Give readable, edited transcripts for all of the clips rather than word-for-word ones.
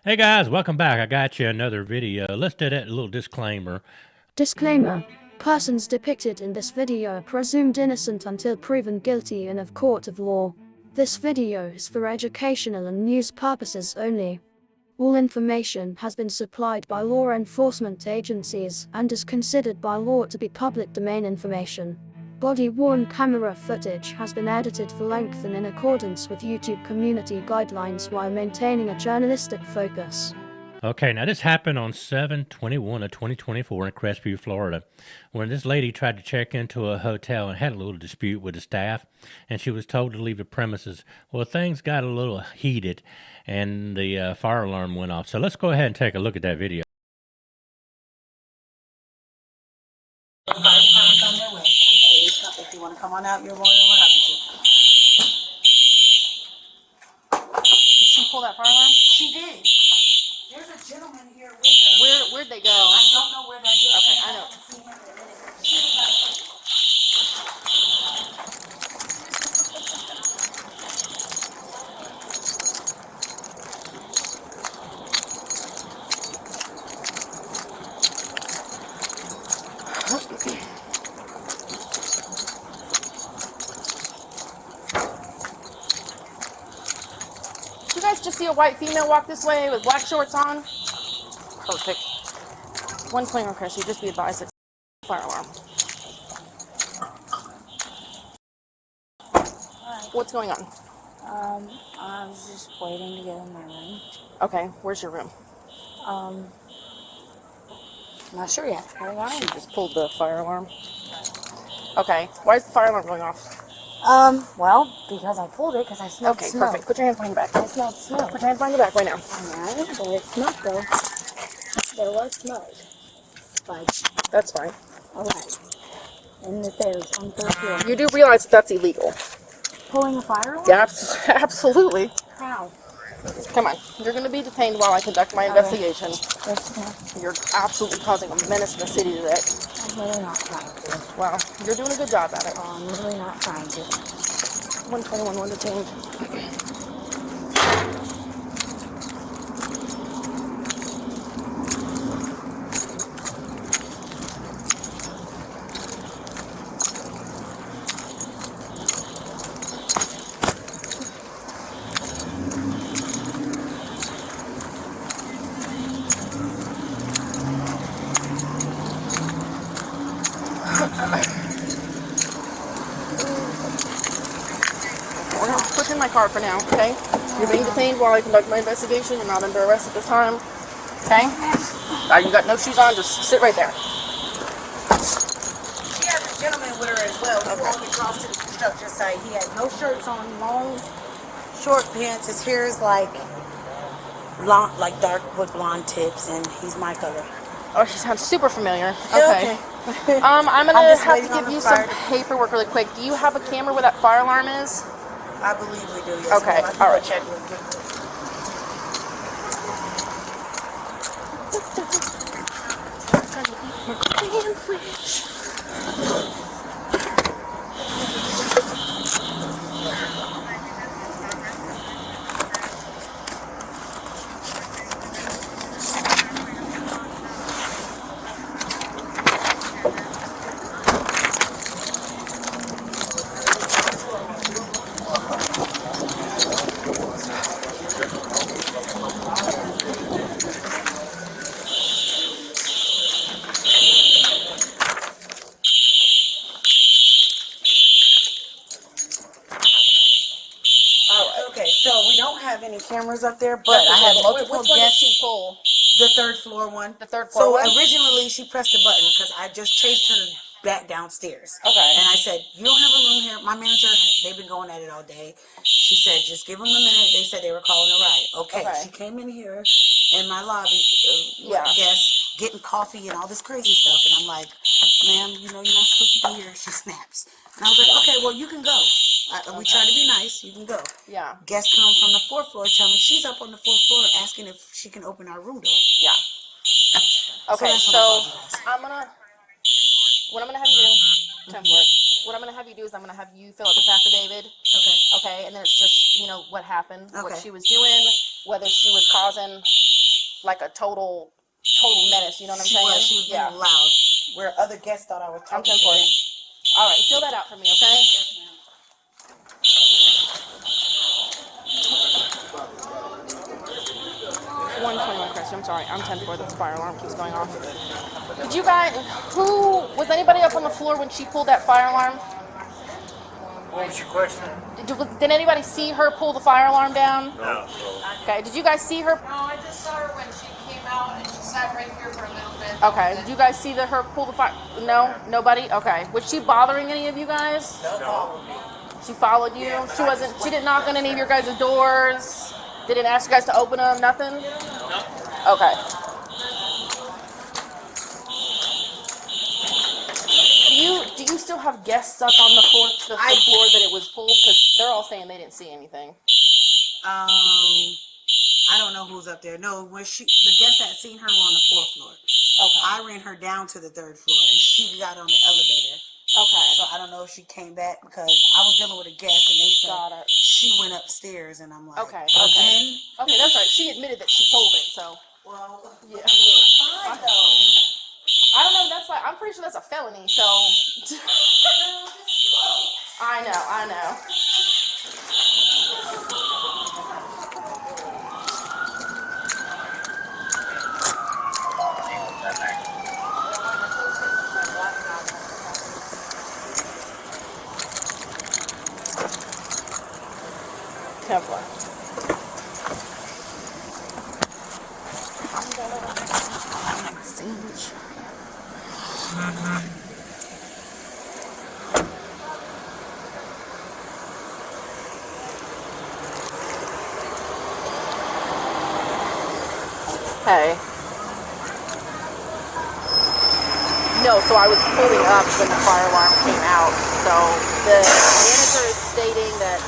Hey guys, welcome back. I got you another video. Let's do that little disclaimer. Disclaimer. Persons depicted in this video are presumed innocent until proven guilty in a court of law. This video is for educational and news purposes only. All information has been supplied by law enforcement agencies and is considered by law to be public domain information. Body-worn camera footage has been edited for length and in accordance with YouTube community guidelines while maintaining a journalistic focus. Okay, now this happened on 7/21 of 2024 in Crestview, Florida, when this lady tried to check into a hotel and had a little dispute with the staff, and she was told to leave the premises. Well, things got a little heated, and the fire alarm went off. So let's go ahead and take a look at that video. The fire department's on their way. Okay, if you want to come on out, you're more than happy to. Did she pull that fire alarm? She did. There's a gentleman here with her. Where'd they go? I don't know where that gentleman Okay, I know. haven't seen him in a minute. Did you guys just see a white female walk this way with black shorts on? Perfect. 121 Crestview, just be advised it's a fire alarm. What's going on? I was just waiting to get in my room. Okay, where's your room? Not sure yet. She just pulled the fire alarm. Okay, why is the fire alarm going off? Well, because I pulled it because I smelled Okay, smoke. perfect. Put your hands behind your back. I smelled smoke. Put your hands behind your back right now. Alright, there was smoke though. There was smoke. But, That's fine. alright. And the stairs on the third floor. You do realize that that's illegal? Pulling a fire alarm? Yeah, absolutely. How? Come on. You're going to be detained while I conduct my investigation. Yes, ma'am. You're absolutely causing a menace to the city today. I'm really not trying to. Well, you're doing a good job at it. I'm really not trying to. 121, one detained. We're going to put you in my car for now, okay? You're being detained while I conduct my investigation. You're not under arrest at this time, okay? You got no shoes on, just sit right there. She has a gentleman with her as well. Who only crossed to the construction site. He had no shirts on, long, short pants. His hair is like blonde, like dark with blonde tips, and he's my color. Oh, she sounds super familiar. Yeah, Okay. I'm going I'm to just have waiting to on give the you some fire. paperwork really quick. Do you have a camera where that fire alarm is? I believe we do. Yes, Okay, ma'am. I can all go right. check real quick. Okay, so we don't have any cameras up there, but I have multiple Which one did guests. she pull? The third floor one. The third floor So one? originally she pressed the button because I just chased her back downstairs. Okay. And I said, "You don't have a room here." My manager, they've been going at it all day. She said, "Just give them a minute." They said they were calling a ride. Okay. Okay. She came in here in my lobby, Yeah. guest, getting coffee and all this crazy stuff, and I'm like, "Ma'am, you know you're not supposed to be here." She snaps, and I was like, "Okay, well you can go." We try to be nice. You can go. Yeah. Guests come from the fourth floor, tell me she's up on the fourth floor asking if she can open our room door. Yeah. Okay, that's so what I apologize. what I'm gonna have you do, 10 floor. What I'm gonna have you do is I'm gonna have you fill out this affidavit. Okay. Okay, and then it's just what happened, what Okay. she was doing, whether she was causing like a total menace. You know what I'm She saying? was. She was being loud. Where other guests thought I was I'm talking 10 to for them. it. All right, fill that out for me, okay? Yes, ma'am. 121, Chris. I'm sorry. I'm 10 for the fire alarm keeps going off. Did you guys? Was anybody up on the floor when she pulled that fire alarm? What was your question? Did anybody see her pull the fire alarm down? No. Okay. Did you guys see her? No, I just saw her when she came out and she sat right here for a little bit. Okay. Did you guys see her pull the fire? No. Nobody. Okay. Was she bothering any of you guys? No. She followed you. She wasn't. She didn't knock on any of your guys' doors. Didn't ask you guys to open them. Nothing. Okay. Do you still have guests up on the floor that it was pulled? Because they're all saying they didn't see anything. I don't know who's up there. No, when the guests that seen her were on the 4th floor. Okay. I ran her down to the 3rd floor, and she got on the elevator. Okay. So I don't know if she came back because I was dealing with a guest, and they said Got it. she went upstairs, and I'm like, Okay. Again? Okay, that's right. She admitted that she pulled it, so. Well, Yeah. fine though. I don't know. That's like, I'm pretty sure that's a felony. So. I know. Templar. Sandwich. Hey. No, so I was pulling up when the fire alarm came out. So the manager is stating that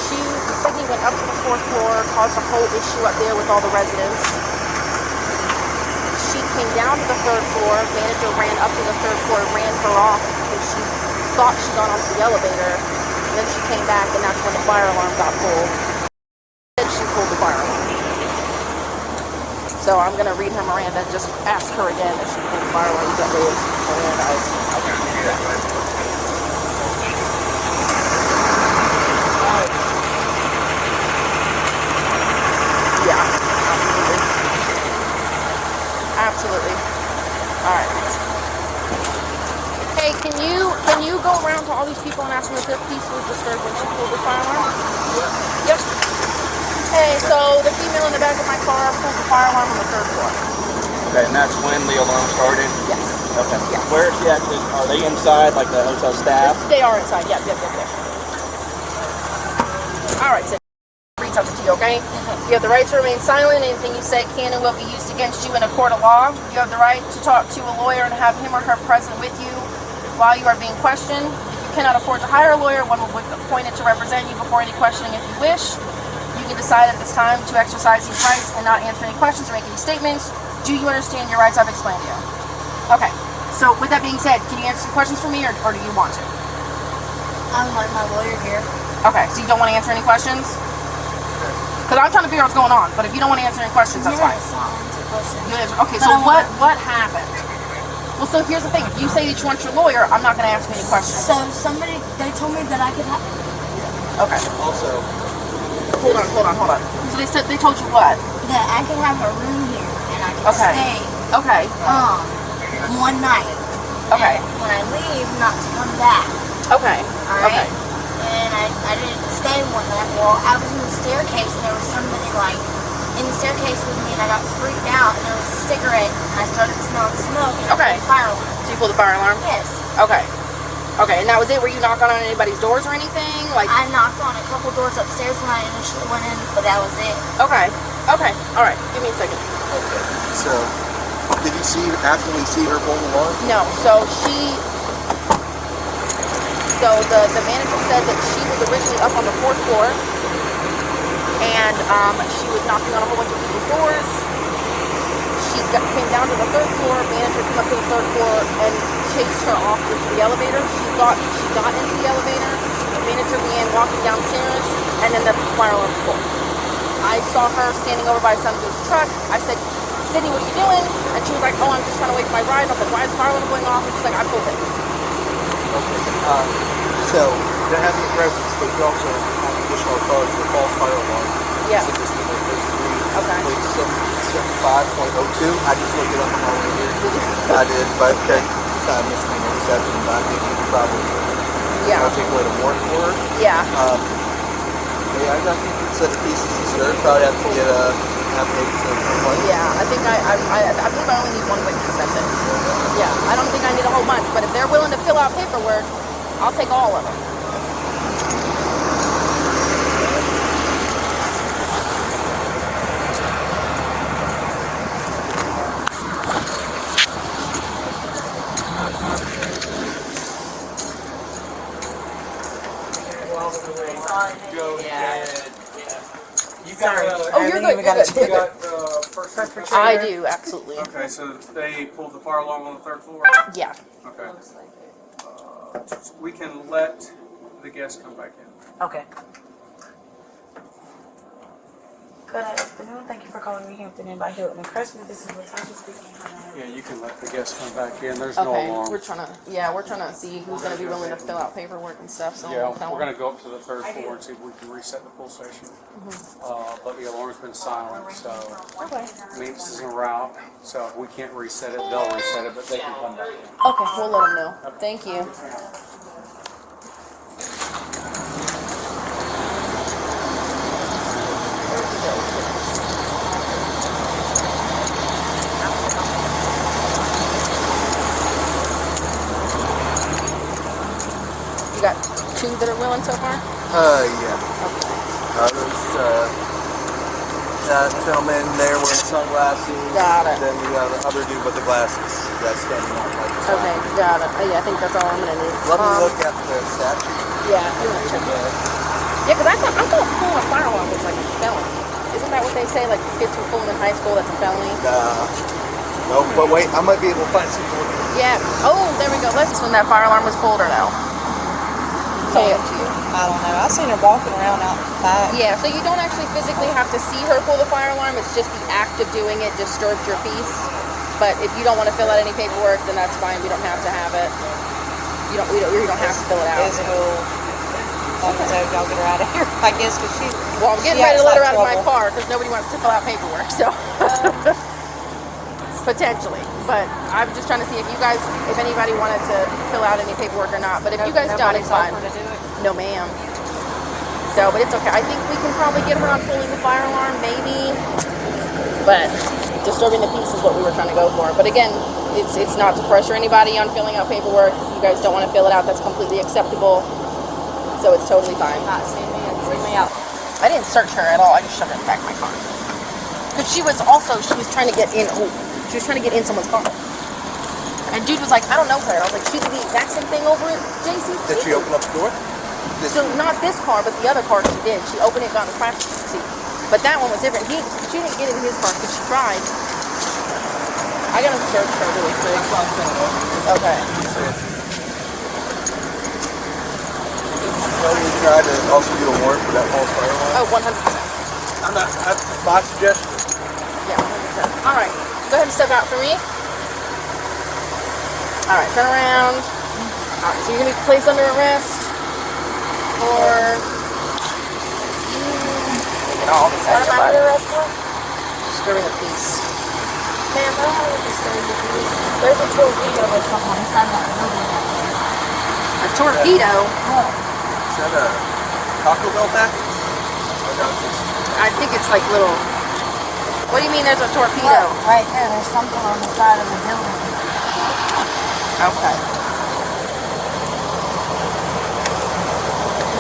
she said he went up to the 4th floor, caused a whole issue up there with all the residents. She came down to the 3rd floor. Manager ran up to the 3rd floor, ran her off because she thought she got onto the elevator. And then she came back, and that's when the fire alarm got pulled. She pulled the fire alarm. So I'm gonna read her Miranda. Just ask her again if she pulled the fire alarm. That way it's Miranda. Yeah, absolutely. All right. Hey, can you go around to all these people and ask them if their peace was disturbed when she pulled the fire alarm? Yep. Hey, so the female in the back of my car pulled the fire alarm on the 3rd floor. Okay, and that's when the alarm started? Yes. Okay. Yes. Where is she actually? Are they inside, like the hotel staff? They are inside. Yep. All right, so read something to you, okay? You have the right to remain silent. Anything you say can and will be used against you in a court of law. You have the right to talk to a lawyer and have him or her present with you while you are being questioned. If you cannot afford to hire a lawyer, one will be appointed to represent you before any questioning if you wish. You can decide at this time to exercise these rights and not answer any questions or make any statements. Do you understand your rights I've explained to you? Okay, so with that being said, can you answer some questions for me or do you want to? I would like my lawyer here. Okay, so you don't want to answer any questions? Because I'm trying to figure out what's going on, but if you don't want to answer any questions, that's fine. Okay, so what happened? Well, so here's the thing. If you say that you want your lawyer, I'm not going to ask you any questions. So they told me that I could have. Okay. Also, Hold on. So they told you what? That I could have a room here and I could Okay. stay. Okay. One night. Okay. And when I leave, not to come back. Okay. Alright? Okay. And I didn't stay one night. Well, I was in the staircase and there was somebody in the staircase with me and I got freaked out and there was a cigarette and I started smelling smoke and Okay. I pulled the fire alarm. So you pulled the fire alarm? Yes. Okay. Okay, and that was it? Were you knocking on anybody's doors or anything? I knocked on a couple doors upstairs when I initially went in, but that was it. Okay. Alright, give me a second. Okay. So, did you actually see her pull the alarm? No, so the manager said that she was originally up on the 4th floor and she was knocking on a whole bunch of people's doors. She came down to the 3rd floor, manager came up to the 3rd floor and chased her off into the elevator. She thought she got into the elevator, the manager began walking downstairs, and then the fire alarm was pulled. I saw her standing over by some dude's truck. I said, Sydney, what are you doing? And she was like, oh, I'm just trying to wait for my ride. I was like, why is the fire alarm going off? And she's like, I pulled it. So, there has a presence, but you also have additional charge for false fire alarm. Yeah. So this is the first degree. Okay. Page 75.02. I just looked it up on my way here. I did, but okay. I missed the interception, but I think you could probably articulate a warrant for it. Yeah. Yeah, I think it said a piece is disturbed. Probably have to get a application for a complaint. Yeah, I think I believe I only need one witness, that's it. Yeah, I don't think I need a whole bunch, but if they're willing to fill out paperwork, I'll take all of them. Go ahead. You Sorry. got, Oh, you're good. you got first responder? I do, absolutely. Okay, so they pulled the fire alarm on the 3rd floor? Yeah. Okay. We can let the guests come back in. Okay. Good afternoon. Thank you for calling me Hampton Inn by Hilton and Crestview. This is Latasha speaking. Yeah, you can let the guests come back in. There's no Okay, alarm. we're trying to see who's going to be willing to fill out paperwork and stuff. So Yeah, we'll tell we're them. going to go up to the 3rd floor and see if we can reset the pull station. But the alarm's been silent, so Okay. maintenance is en route. So if we can't reset it, they'll reset it, but they can come back in. Okay, we'll let them know. Thank you. You got 2 that are willing so far? Yeah. There's that gentleman there wearing sunglasses. Got it. And then the other dude with the glasses that's standing on like the side. Okay, got it. Oh, yeah, I think that's all I'm gonna need. Let me look at the statute. Yeah, you wanna check it. Yeah, because I thought pulling a fire alarm was like a felony. Isn't that what they say? Like kids who pull them in high school, that's a felony. No, but wait, I might be able to find some more. Yeah. Oh, there we go. Let's when that fire alarm was pulled or no? So I don't know. I seen her walking around out back. yeah, so you don't actually physically have to see her pull the fire alarm. It's just the act of doing it disturbs your peace. But if you don't want to fill out any paperwork, then that's fine. We don't have to have it. You don't have to fill it out. Physical. Y'all get her out of here. I guess because she. Well, I'm getting ready to let her out of my car because nobody wants to fill out paperwork. So potentially, but I'm just trying to see if anybody wanted to fill out any paperwork or not. But if you guys don't, it's fine. No, ma'am. So, but it's okay. I think we can probably get her on pulling the fire alarm, maybe. But disturbing the peace is what we were trying to go for. But again, it's not to pressure anybody on filling out paperwork. If you guys don't want to fill it out, that's completely acceptable. So it's totally fine. Not seeing me out. I didn't search her at all. I just shoved her in the back of my car. Because she was trying to get in. She was trying to get in someone's car. And dude was like, I don't know her. I was like, she did the exact same thing over at JC. Did she open up the door? So not this car, but the other car she did. She opened it, got in the passenger seat. But that one was different. She didn't get in his car because she tried. I gotta search her really quick. Okay. Well, we tried to also get a warrant for that false fire alarm. Oh, 100%. That's my suggestion. Yeah, 100%. All right. Go ahead and step out for me. All right, turn around. All right, so you're gonna be placed under arrest for get all this out of your body. Disturbing the peace. Ma'am, I don't have to disturb the peace. There's a torpedo or something inside that building that day. A torpedo? Is that a Taco Bell package? I think it's like little. What do you mean there's a torpedo? Right there, there's something on the side of the building. Okay.